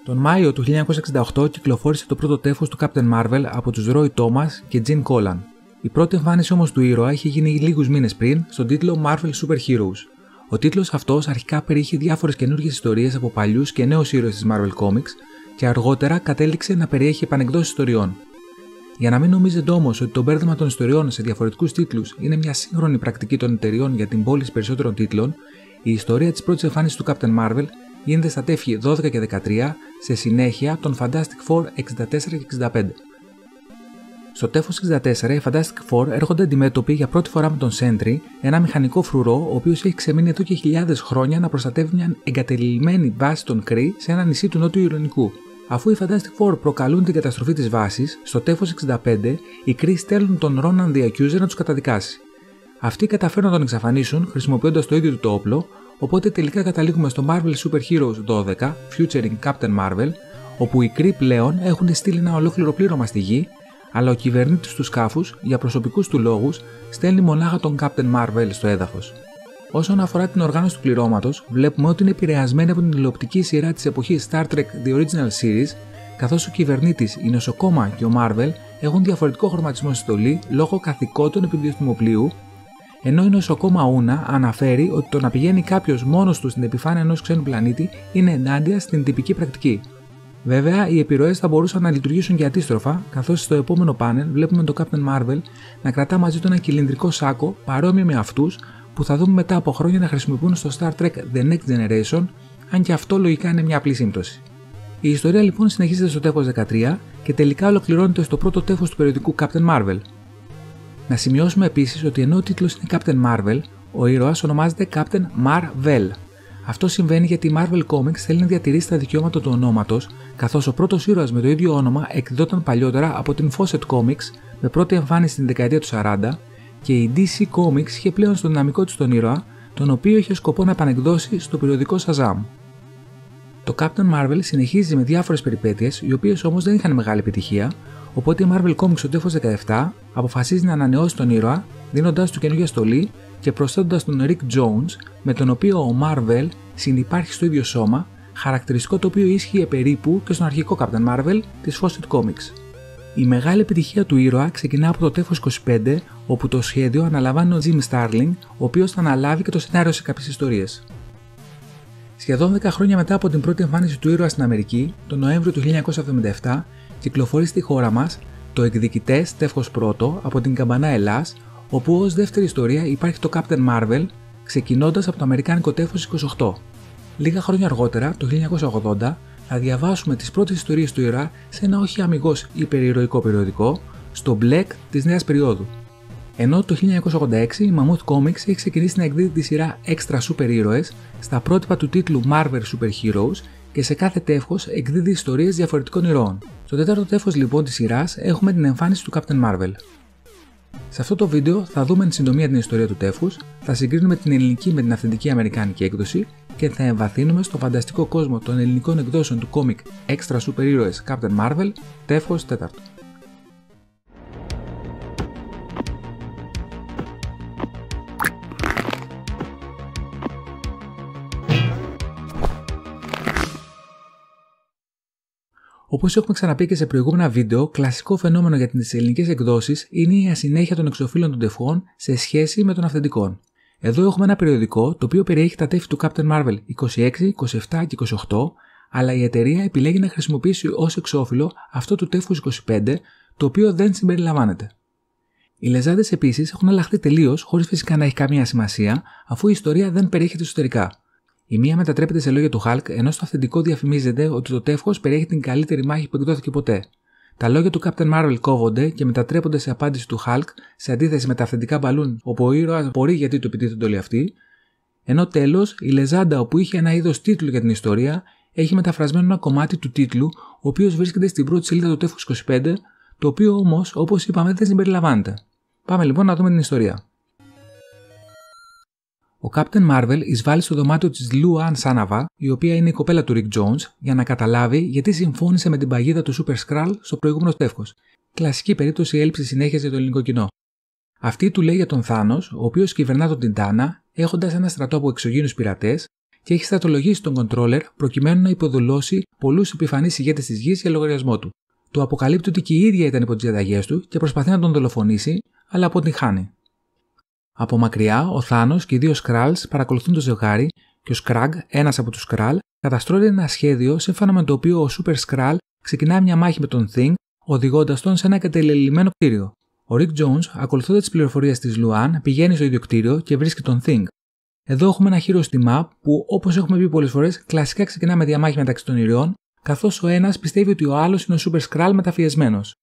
Τον Μάιο του 1968 κυκλοφόρησε το πρώτο τεύχος του Captain Marvel από τους Roy Thomas και Gene Colan. Η πρώτη εμφάνιση όμως του ήρωα είχε γίνει λίγους μήνες πριν στον τίτλο Marvel Super Heroes. Ο τίτλος αυτός αρχικά περιείχε διάφορες καινούργιες ιστορίες από παλιούς και νέους ήρωες της Marvel Comics και αργότερα κατέληξε να περιέχει επανεκδόσεις ιστοριών. Για να μην νομίζετε όμως ότι το μπέρδεμα των ιστοριών σε διαφορετικούς τίτλους είναι μια σύγχρονη πρακτική των εταιριών για την πώληση περισσότερων τίτλων, η ιστορία της πρώτης εμφάνισης του Captain Marvel γίνεται στα τεύχη 12 και 13 σε συνέχεια των Fantastic Four 64 και 65. Στο τεύχος 64, οι Fantastic Four έρχονται αντιμέτωποι για πρώτη φορά με τον Sentry, ένα μηχανικό φρουρό ο οποίος έχει ξεμείνει εδώ και χιλιάδες χρόνια να προστατεύει μια εγκατελειμμένη βάση των Kree σε ένα νησί του Νότιου Ειρηνικού. Αφού οι Fantastic Four προκαλούν την καταστροφή της βάσης, στο τεύχος 65, οι Kree στέλνουν τον Ronan the Accuser να τους καταδικάσει. Αυτοί καταφέρουν να τον εξαφανίσουν χρησιμοποιώντας το ίδιο του το όπλο, οπότε τελικά καταλήγουμε στο Marvel Super Heroes 12, featuring Captain Marvel, όπου οι Kree πλέον έχουν στείλει ένα ολόκληρο πλήρωμα στη γη, αλλά ο κυβερνήτης του σκάφους, για προσωπικούς του λόγους, στέλνει μονάχα τον Captain Marvel στο έδαφος. Όσον αφορά την οργάνωση του πληρώματος, βλέπουμε ότι είναι επηρεασμένη από την τηλεοπτική σειρά της εποχής Star Trek The Original Series, καθώς ο κυβερνήτης, η νοσοκόμα και ο Marvel έχουν διαφορετικό χρωματισμό στη στολή λόγω καθηκόντων επιδημοπλοίου, ενώ η νοσοκόμα Ούνα αναφέρει ότι το να πηγαίνει κάποιος μόνος του στην επιφάνεια ενός ξένου πλανήτη είναι ενάντια στην τυπική πρακτική. Βέβαια, οι επιρροές θα μπορούσαν να λειτουργήσουν και αντίστροφα, καθώς στο επόμενο πάνελ βλέπουμε τον Captain Marvel να κρατά μαζί του ένα κυλινδρικό σάκο παρόμοιο με αυτούς που θα δούμε μετά από χρόνια να χρησιμοποιούν στο Star Trek The Next Generation, αν και αυτό λογικά είναι μια απλή σύμπτωση. Η ιστορία λοιπόν συνεχίζεται στο τεύχος 13 και τελικά ολοκληρώνεται στο πρώτο τεύχος του περιοδικού Captain Marvel. Να σημειώσουμε επίσης ότι ενώ ο τίτλος είναι Captain Marvel, ο ήρωας ονομάζεται Captain Mar-Vell. Αυτό συμβαίνει γιατί η Marvel Comics θέλει να διατηρήσει τα δικαιώματα του ονόματος, καθώς ο πρώτος ήρωας με το ίδιο όνομα εκδόταν παλιότερα από την Fawcett Comics με πρώτη εμφάνιση στην δεκαετία του 40 και η DC Comics είχε πλέον στο δυναμικό της τον ήρωα, τον οποίο είχε σκοπό να επανεκδώσει στο περιοδικό Shazam. Το Captain Marvel συνεχίζει με διάφορες περιπέτειες, οι οποίες όμως δεν είχαν μεγάλη επιτυχία, οπότε η Marvel Comics στο τεύχος 17 αποφασίζει να ανανεώσει τον ήρωα, δίνοντάς του καινούργια στολή και προσθέτοντας τον Rick Jones, με τον οποίο ο Marvel συνυπάρχει στο ίδιο σώμα, χαρακτηριστικό το οποίο ίσχυε περίπου και στον αρχικό Captain Marvel της Fawcett Comics. Η μεγάλη επιτυχία του ήρωα ξεκινά από το τεύχος 25, όπου το σχέδιο αναλαμβάνει ο Jim Starlin, ο οποίος θα αναλάβει και το σενάριο σε κάποιες ιστορίες. Σχεδόν 10 χρόνια μετά από την πρώτη εμφάνιση του ήρωα στην Αμερική, τον Νοέμβριο του 1977, κυκλοφορεί στη χώρα μας το Εκδικητές τεύχος 1 από την Καμπανά Ελλάς, όπου ως δεύτερη ιστορία υπάρχει το Captain Marvel, ξεκινώντας από το αμερικάνικο τεύχος 28. Λίγα χρόνια αργότερα, το 1980, θα διαβάσουμε τις πρώτες ιστορίες του ήρωα σε ένα όχι αμιγώς υπερηρωικό περιοδικό, στο Black της νέας περίοδου. Ενώ το 1986 η Mammoth Comics έχει ξεκινήσει να εκδίδει τη σειρά Extra Super ήρωες στα πρότυπα του τίτλου Marvel Super Heroes και σε κάθε τεύχος εκδίδει ιστορίες διαφορετικών ηρώων. Στο τέταρτο τεύχος λοιπόν της σειράς έχουμε την εμφάνιση του Captain Marvel. Σε αυτό το βίντεο θα δούμε εν συντομία την ιστορία του τεύχους, θα συγκρίνουμε την ελληνική με την αυθεντική αμερικάνικη έκδοση και θα εμβαθύνουμε στο φανταστικό κόσμο των ελληνικών εκδόσεων του κόμικ Extra Super ήρωες Captain Marvel, τεύχος 4. Όπως έχουμε ξαναπεί και σε προηγούμενα βίντεο, κλασικό φαινόμενο για τις ελληνικές εκδόσεις είναι η ασυνέχεια των εξωφύλων των τευχών σε σχέση με των αυθεντικών. Εδώ έχουμε ένα περιοδικό το οποίο περιέχει τα τεύχη του Captain Marvel 26, 27 και 28, αλλά η εταιρεία επιλέγει να χρησιμοποιήσει ως εξώφυλλο αυτό του τεύχους 25, το οποίο δεν συμπεριλαμβάνεται. Οι λεζάντες επίσης έχουν αλλάχθει τελείως, χωρίς φυσικά να έχει καμία σημασία, αφού η ιστορία δεν περιέχεται εσωτερικά. Η μία μετατρέπεται σε λόγια του Hulk, ενώ στο αυθεντικό διαφημίζεται ότι το τεύχος περιέχει την καλύτερη μάχη που εκδόθηκε ποτέ. Τα λόγια του Captain Marvel κόβονται και μετατρέπονται σε απάντηση του Hulk, σε αντίθεση με τα αυθεντικά μπαλούν, όπου ο ήρωας απορεί γιατί του επιτίθενται όλοι αυτοί. Ενώ τέλος, η λεζάντα, όπου είχε ένα είδος τίτλου για την ιστορία, έχει μεταφρασμένο ένα κομμάτι του τίτλου, ο οποίος βρίσκεται στην πρώτη σελίδα του τεύχους 25, το οποίο όμως, όπως είπαμε, δεν συμπεριλαμβάνεται. Πάμε λοιπόν να δούμε την ιστορία. Ο Captain Marvel εισβάλλει στο δωμάτιο της Lou Ann Sanava, η οποία είναι η κοπέλα του Rick Jones, για να καταλάβει γιατί συμφώνησε με την παγίδα του Super Skrull στο προηγούμενο τεύχος. Κλασική περίπτωση έλλειψης συνέχειας για το ελληνικό κοινό. Αυτή του λέει για τον Thanos, ο οποίος κυβερνά τον Τιτάνα, έχοντας ένα στρατό από εξωγήινους πειρατές, και έχει στρατολογήσει τον controller προκειμένου να υποδουλώσει πολλούς επιφανείς ηγέτες της γης για λογαριασμό του. Του αποκαλύπτει ότι και η ίδια ήταν υπό τις διαταγές του και προσπαθεί να τον δολοφονήσει, αλλά αποτυγχάνει. Από μακριά, ο Θάνος και οι δύο Skrulls παρακολουθούν το ζευγάρι και ο Scrag, ένας από τους Skrull, καταστρώνει ένα σχέδιο σύμφωνα με το οποίο ο Super Skrull ξεκινάει μια μάχη με τον Thing, οδηγώντας τον σε ένα κατελελειμμένο κτίριο. Ο Rick Jones, ακολουθώντας τις πληροφορίες της Luan, πηγαίνει στο ίδιο κτίριο και βρίσκει τον Thing. Εδώ έχουμε ένα χείρο στη map που, όπως έχουμε πει πολλές φορές, κλασικά ξεκινά με διαμάχη μεταξύ των ηρώων, καθώς ο ένας πιστεύει ότι ο άλλος είναι ο Super Skrull μεταφιεσμένος.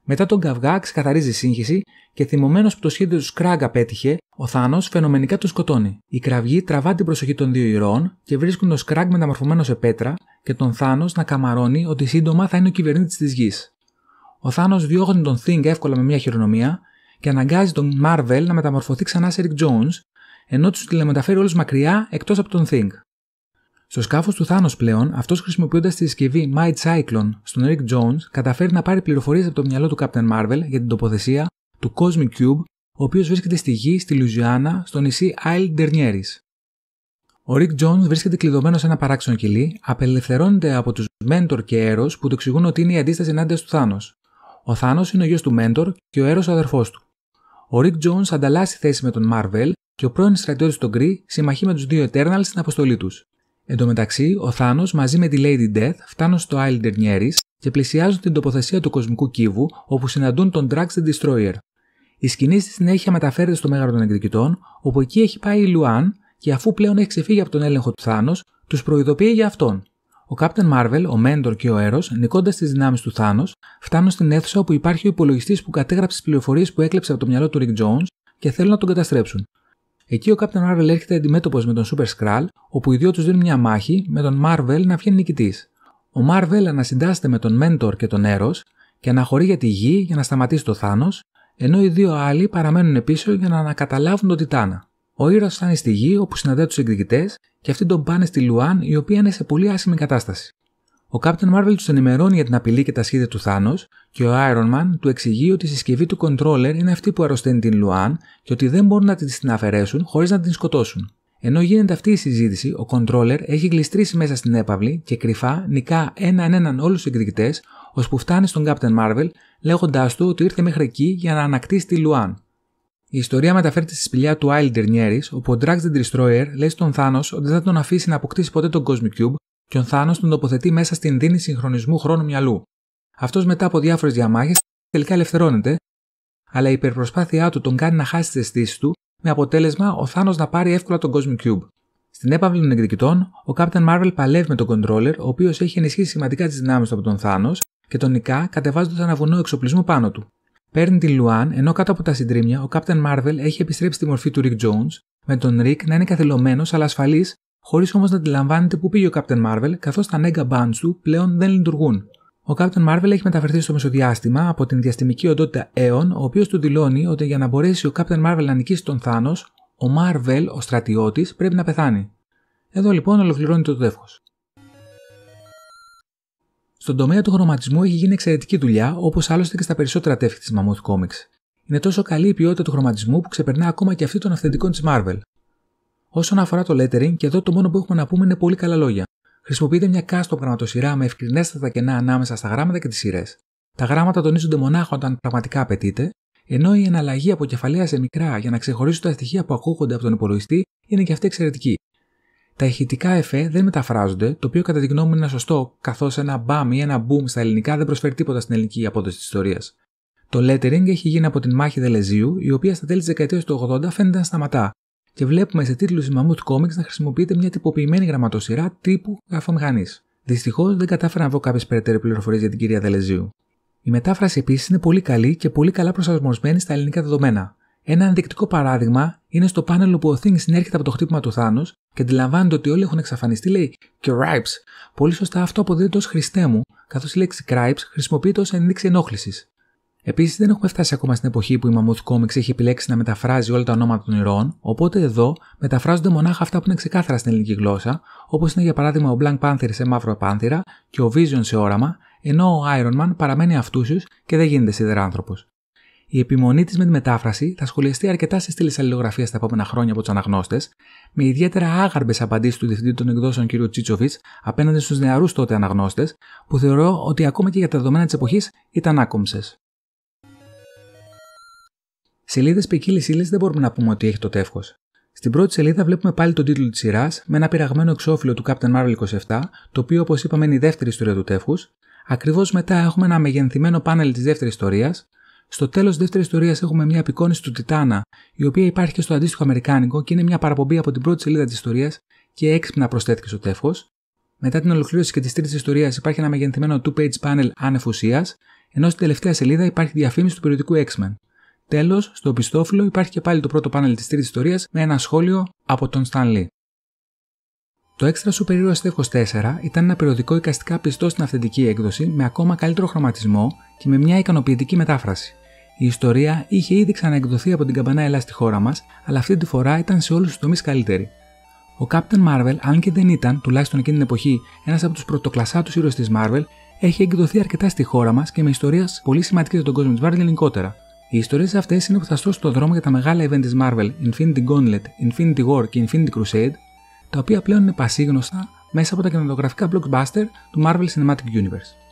Μετά τον καυγά ξεκαθαρίζει η σύγχυση και θυμωμένος που το σχέδιο του Scrag απέτυχε, ο Θάνος φαινομενικά τον σκοτώνει. Η κραυγή τραβά την προσοχή των δύο ηρώων και βρίσκουν τον Scrag μεταμορφωμένο σε πέτρα και τον Θάνος να καμαρώνει ότι σύντομα θα είναι ο κυβερνήτης της γης. Ο Θάνος διώχνει τον Thing εύκολα με μια χειρονομία και αναγκάζει τον Marvel να μεταμορφωθεί ξανά σε Rick Jones, ενώ τους τηλεμεταφέρει όλους μακριά εκτός από τον Thing. Στο σκάφος του Θάνος πλέον, αυτός χρησιμοποιώντας τη συσκευή Might Cyclone στον Rick Jones, καταφέρει να πάρει πληροφορίες από το μυαλό του Captain Marvel για την τοποθεσία του Cosmic Cube, ο οποίος βρίσκεται στη γη στη Λουζιάννα, στο νησί Isle Dernieris. Ο Rick Jones βρίσκεται κλειδωμένος σε ένα παράξενο κελί, απελευθερώνεται από τους Mentor και Eros που του εξηγούν ότι είναι η αντίσταση ενάντια του Θάνος. Ο Θάνος είναι ο γιος του Mentor και ο Eros ο αδερφός του. Ο Rick Jones ανταλλάσσει θέση με τον Marvel και ο πρώην στρατιώτης των Kree συμμαχεί με τους δύο Eternals στην αποστολή τους. Εν τω μεταξύ, ο Θάνος μαζί με τη Lady Death φτάνουν στο Isle Dernieris και πλησιάζουν την τοποθεσία του κοσμικού κύβου όπου συναντούν τον Drax the Destroyer. Η σκηνή στη συνέχεια μεταφέρεται στο Μέγαρο των Εκδικητών, όπου εκεί έχει πάει η Luan και αφού πλέον έχει ξεφύγει από τον έλεγχο του Θάνος, τους προειδοποιεί για αυτόν. Ο Captain Marvel, ο Mentor και ο Eros, νικώντας τις δυνάμεις του Θάνος, φτάνουν στην αίθουσα όπου υπάρχει ο υπολογιστής που κατέγραψε τις πληροφορίες που έκλεψε από το μυαλό του Rick Jones και θέλουν να τον καταστρέψουν. Εκεί ο Captain Marvel έρχεται αντιμέτωπος με τον Super Skrull, όπου οι δύο τους δίνουν μια μάχη με τον Marvel να βγαίνει νικητής. Ο Marvel ανασυντάσσεται με τον Mentor και τον Eros και αναχωρεί για τη γη για να σταματήσει το Θάνος, ενώ οι δύο άλλοι παραμένουν πίσω για να ανακαταλάβουν τον Τιτάνα. Ο ήρωας φτάνει στη γη όπου συναντάει τους εκδικητές και αυτοί τον πάνε στη Luan, η οποία είναι σε πολύ άσχημη κατάσταση. Ο Captain Marvel τους ενημερώνει για την απειλή και τα σχέδια του Θάνος και ο Iron Man του εξηγεί ότι η συσκευή του controller είναι αυτή που αρρωσταίνει την Luan και ότι δεν μπορούν να την αφαιρέσουν χωρίς να την σκοτώσουν. Ενώ γίνεται αυτή η συζήτηση, ο controller έχει γλιστρήσει μέσα στην έπαυλη και κρυφά νικά έναν όλους τους εκδικητές, ώσπου φτάνει στον Captain Marvel λέγοντάς του ότι ήρθε μέχρι εκεί για να ανακτήσει τη Luan. Η ιστορία μεταφέρεται στη σπηλιά του Isle Dernieris, όπου ο Drax the Destroyer λέει στον Θάνος ότι δεν θα τον αφήσει να αποκτήσει ποτέ τον Cosmic Cube και ο Θάνος τον τοποθετεί μέσα στην δίνη συγχρονισμού χρόνου μυαλού. Αυτός μετά από διάφορες διαμάχες τελικά ελευθερώνεται, αλλά η υπερπροσπάθειά του τον κάνει να χάσει τις αισθήσεις του, με αποτέλεσμα ο Θάνος να πάρει εύκολα τον Cosmic Cube. Στην έπαυλη των εκδικητών, ο Captain Marvel παλεύει με τον controller, ο οποίος έχει ενισχύσει σημαντικά τις δυνάμεις του από τον Θάνος και τον νικά κατεβάζοντας ένα βουνό εξοπλισμού πάνω του. Παίρνει την Luan, ενώ κάτω από τα συντρίμμια ο Captain Marvel έχει επιστρέψει στη μορφή του Rick Jones, με τον Rick να είναι καθυλωμένος αλλά ασφαλής, χωρίς όμως να αντιλαμβάνεται που πήγε ο Captain Marvel, καθώς τα Nega Bands του πλέον δεν λειτουργούν. Ο Captain Marvel έχει μεταφερθεί στο μεσοδιάστημα από την διαστημική οντότητα Aeon, ο οποίος του δηλώνει ότι για να μπορέσει ο Captain Marvel να νικήσει τον Θάνος, ο Marvel, ο στρατιώτης, πρέπει να πεθάνει. Εδώ λοιπόν ολοκληρώνεται το τεύχος. Στον τομέα του χρωματισμού έχει γίνει εξαιρετική δουλειά, όπως άλλωστε και στα περισσότερα τεύχη της Mammoth Comics. Είναι τόσο καλή η ποιότητα του χρωματισμού που ξεπερνά ακόμα και αυτή των αυθεντικών της Marvel. Όσον αφορά το lettering, και εδώ το μόνο που έχουμε να πούμε είναι πολύ καλά λόγια. Χρησιμοποιείται μια custom γραμματοσυρά με ευκρινέστατα κενά ανάμεσα στα γράμματα και τις σειρές. Τα γράμματα τονίζονται μονάχα όταν πραγματικά απαιτείται, ενώ η εναλλαγή από κεφαλαία σε μικρά για να ξεχωρίσουν τα στοιχεία που ακούγονται από τον υπολογιστή είναι και αυτή εξαιρετική. Τα ηχητικά εφέ δεν μεταφράζονται, το οποίο κατά τη γνώμη μου είναι σωστό, καθώς ένα μπαμ ή ένα boom στα ελληνικά δεν προσφέρει τίποτα στην ελληνική απόδοση της ιστορίας. Το lettering έχει γίνει από την μάχη Δελεζίου, η οποία στα τέλη της δεκαετίας του 80 φαίνεται να σταματά, και βλέπουμε σε τίτλους Mammoth Comics να χρησιμοποιείται μια τυποποιημένη γραμματοσυρά τύπου γραφομηχανής. Δυστυχώς δεν κατάφερα να βρω κάποιες περαιτέρω πληροφορίες για την κυρία Δελεζίου. Η μετάφραση επίσης είναι πολύ καλή και πολύ καλά προσαρμοσμένη στα ελληνικά δεδομένα. Ένα ενδεικτικό παράδειγμα είναι στο πάνελ όπου ο Thing συνέρχεται από το χτύπημα του Θάνους και αντιλαμβάνεται ότι όλοι έχουν εξαφανιστεί, λέει Cripes. Πολύ σωστά αυτό αποδίδεται ως Χριστέ μου, καθώς η λέξη Cripes χρησιμοποιείται ως ένδειξη ενόχλησης. Επίσης, δεν έχουμε φτάσει ακόμα στην εποχή που η Mammoth Comics έχει επιλέξει να μεταφράζει όλα τα ονόματα των ηρώων, οπότε εδώ μεταφράζονται μονάχα αυτά που είναι ξεκάθαρα στην ελληνική γλώσσα, όπως είναι για παράδειγμα ο Black Panther σε μαύρο πάνθυρα και ο Vision σε όραμα, ενώ ο Iron Man παραμένει αυτούσιος και δεν γίνεται σιδεράνθρωπος. Η επιμονή της με τη μετάφραση θα σχολιαστεί αρκετά σε στήλες αλληλογραφίας τα επόμενα χρόνια από τους αναγνώστες, με ιδιαίτερα άγαρμπες απαντήσεις του διευθυντή των εκδόσεων κ. Τσίτσοβιτς απέναντι στους νεαρούς τότε αναγνώστες, που θεωρώ ότι ακόμα και για τα δεδομένα της εποχής ήταν άκομψες. Σελίδες ποικίλης ύλης δεν μπορούμε να πούμε ότι έχει το τεύχος. Στην πρώτη σελίδα βλέπουμε πάλι τον τίτλο της σειράς με ένα πυραγμένο εξώφυλλο του Captain Marvel 27, το οποίο όπως είπαμε είναι η δεύτερη ιστορία του τεύχους. Ακριβώς μετά έχουμε ένα μεγενθυμένο πάνελ της δεύτερης ιστορίας. Στο τέλος της δεύτερης ιστορίας έχουμε μια απεικόνιση του Τιτάνα, η οποία υπάρχει και στο αντίστοιχο αμερικάνικο και είναι μια παραπομπή από την πρώτη σελίδα της ιστορίας και έξυπνα προσθέθηκε στο τεύχος. Μετά την ολοκλήρωση και της τρίτης ιστορίας υπάρχει ένα μεγενθυμένο 2-page panel άνευ ουσίας, ενώ στην τελευταία σελίδα υπάρχει διαφήμιση του περιοδικού X-Men. Τέλος, στο οπισθόφυλλο υπάρχει και πάλι το πρώτο πάνελ της τρίτης ιστορίας με ένα σχόλιο από τον Stan Lee. Το Extra Super Heroes τεύχος 4 ήταν ένα περιοδικό εικαστικά πιστό στην αυθεντική έκδοση με ακόμα καλύτερο χρωματισμό και με μια ικανοποιητική μετάφραση. Η ιστορία είχε ήδη ξαναεκδοθεί από την Καμπανά Ελλάς στη χώρα μας, αλλά αυτή τη φορά ήταν σε όλους τους τομείς καλύτερη. Ο Captain Marvel, αν και δεν ήταν, τουλάχιστον εκείνη την εποχή, ένας από τους πρωτοκλασσάτους ήρωες της Marvel, έχει εκδοθεί αρκετά στη χώρα μας και με ιστορίες πολύ σημαντικές για τον κόσμο της Marvel γενικότερα. Οι ιστορίες αυτές είναι που θα στρώσουν τον δρόμο για τα μεγάλα event της Marvel, Infinity Gauntlet, Infinity War και Infinity Crusade, τα οποία πλέον είναι πασίγνωστα μέσα από τα κινηματογραφικά blockbuster του Marvel Cinematic Universe.